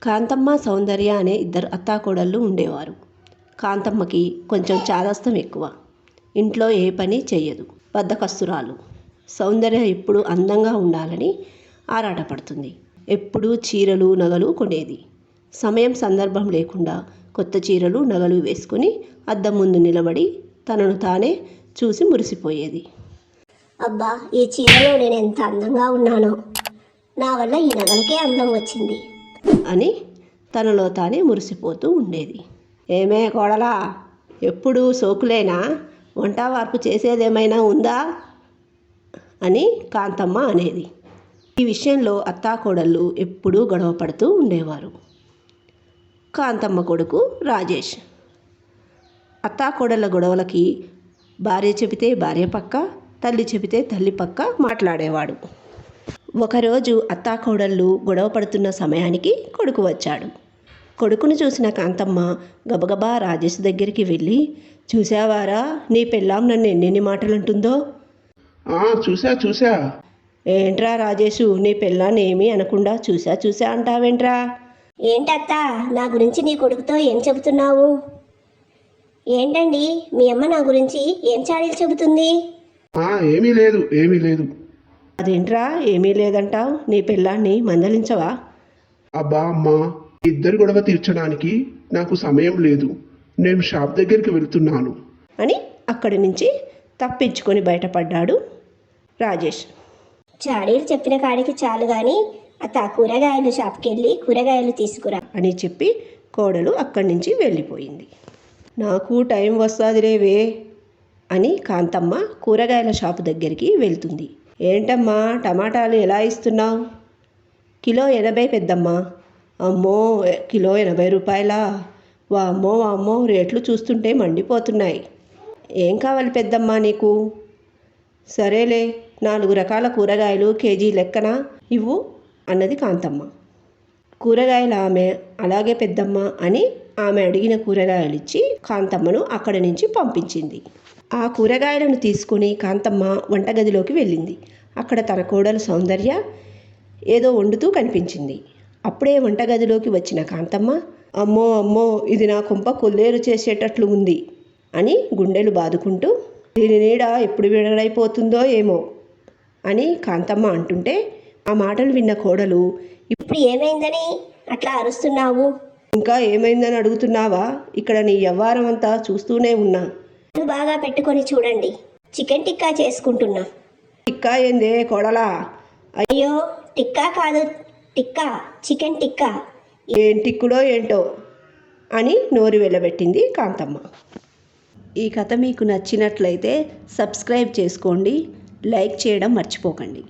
కాంతమ్మ, సౌందర్య అనే ఇద్దరు అత్తాకోడళ్ళు ఉండేవారు. కాంతమ్మకి కొంచెం చాదస్తం ఎక్కువ. ఇంట్లో ఏ పని చెయ్యదు. బద్ధకస్తురాలు. సౌందర్య ఎప్పుడు అందంగా ఉండాలని ఆరాటపడుతుంది. ఎప్పుడూ చీరలు, నగలు కొనేది. సమయం సందర్భం లేకుండా కొత్త చీరలు, నగలు వేసుకుని అద్దం ముందు నిలబడి తనను తానే చూసి మురిసిపోయేది. అబ్బా, ఈ చీరలో నేను ఎంత అందంగా ఉన్నానో, నా వల్ల ఈ నగలకే అందం వచ్చింది అని తనలో తానే మురిసిపోతూ ఉండేది. ఏమే కోడలా, ఎప్పుడూ సోకులేనా? వంట వార్పు చేసేదేమైనా ఉందా అని కాంతమ్మ అనేది. ఈ విషయంలో అత్తాకోడళ్ళు ఎప్పుడూ గొడవ పడుతూ ఉండేవారు. కాంతమ్మ కొడుకు రాజేష్. అత్తాకోడళ్ళ గొడవలకి భార్య చెబితే భార్య పక్క, తల్లి చెబితే తల్లి పక్క మాట్లాడేవాడు. ఒకరోజు అత్తాకోడళ్ళు గొడవ పడుతున్న సమయానికి కొడుకు వచ్చాడు. కొడుకును చూసిన కాంతమ్మ గబగబా రాజేష్ దగ్గరికి వెళ్ళి, చూసావారా నీ పెళ్ళాం నన్ను ఎన్నెన్ని మాటలు అంటుందో? చూసా. ఏంట్రా రాజేషు, నీ పెళ్ళాన్ని ఏమీ అనకుండా చూసా అంటావేంట్రా? ఏంటత్తా, నా గురించి నీ కొడుకుతో ఏం చెబుతున్నావు? ఏంటండి, మీ అమ్మ నా గురించి ఏం చాడీలు చెబుతుంది? ఏమీ లేదు. అదేంట్రా ఏమీ లేదంటావు? నీ పెళ్ళాన్ని మందలించవా? అబ్బా అమ్మా, ఇద్దరు గొడవ తీర్చడానికి నాకు సమయం లేదు. నేను షాప్ దగ్గరికి వెళ్తున్నాను అని అక్కడి నుంచి తప్పించుకొని బయటపడ్డాడు రాజేష్. చాడీలు చెప్పిన కాడికి చాలు గాని అత్త, కూరగాయలు షాప్కి వెళ్ళి కూరగాయలు తీసుకురా అని చెప్పి కోడలు అక్కడి నుంచి వెళ్ళిపోయింది. నాకు టైం వస్తాదిలేవే అని కాంతమ్మ కూరగాయల షాపు దగ్గరికి వెళ్తుంది. ఏంటమ్మా, టమాటాలు ఎలా ఇస్తున్నావు? కిలో 80 పెద్దమ్మా. అమ్మో, కిలో 80 రూపాయలా? వామ్మో, రేట్లు చూస్తుంటే మండిపోతున్నాయి. ఏం కావాలి పెద్దమ్మా నీకు? సరేలే, 4 రకాల కూరగాయలు కేజీ లెక్కన ఇవ్వు అన్నది కాంతమ్మ. కూరగాయలు ఆమె అలాగే పెద్దమ్మ అని ఆమె అడిగిన కూరగాయలు ఇచ్చి కాంతమ్మను అక్కడి నుంచి పంపించింది. ఆ కూరగాయలను తీసుకుని కాంతమ్మ వంటగదిలోకి వెళ్ళింది. అక్కడ తన కోడలు సౌందర్య ఏదో వండుతూ కనిపించింది. అప్పుడే వంటగదిలోకి వచ్చిన కాంతమ్మ, అమ్మో, ఇది నా కొంప కొల్లేరు చేసేటట్లు ఉంది అని గుండెలు బాదుకుంటూ, దీని నీడ ఎప్పుడు విడడైపోతుందో ఏమో అని కాంతమ్మ అంటుంటే, ఆ మాటలు విన్న కోడలు, ఇప్పుడు ఏమైందని అట్లా అరుస్తున్నావు? ఇంకా ఏమైందని అడుగుతున్నావా? ఇక్కడ నీ వ్యవహారం అంతా చూస్తూనే ఉన్నా. బాగా పెట్టుకొని చూడండి, చికెన్ టిక్కా చేసుకుంటున్నా. టిక్కా ఏందే కోడలా? అయ్యో, టిక్కా కాదు, టిక్కా, చికెన్ టిక్కా. ఏం టిక్కులో ఏంటో అని నోరు వెళ్ళబెట్టింది కాంతమ్మ. ఈ కథ మీకు నచ్చినట్లయితే సబ్స్క్రైబ్ చేసుకోండి, లైక్ చేయడం మర్చిపోకండి.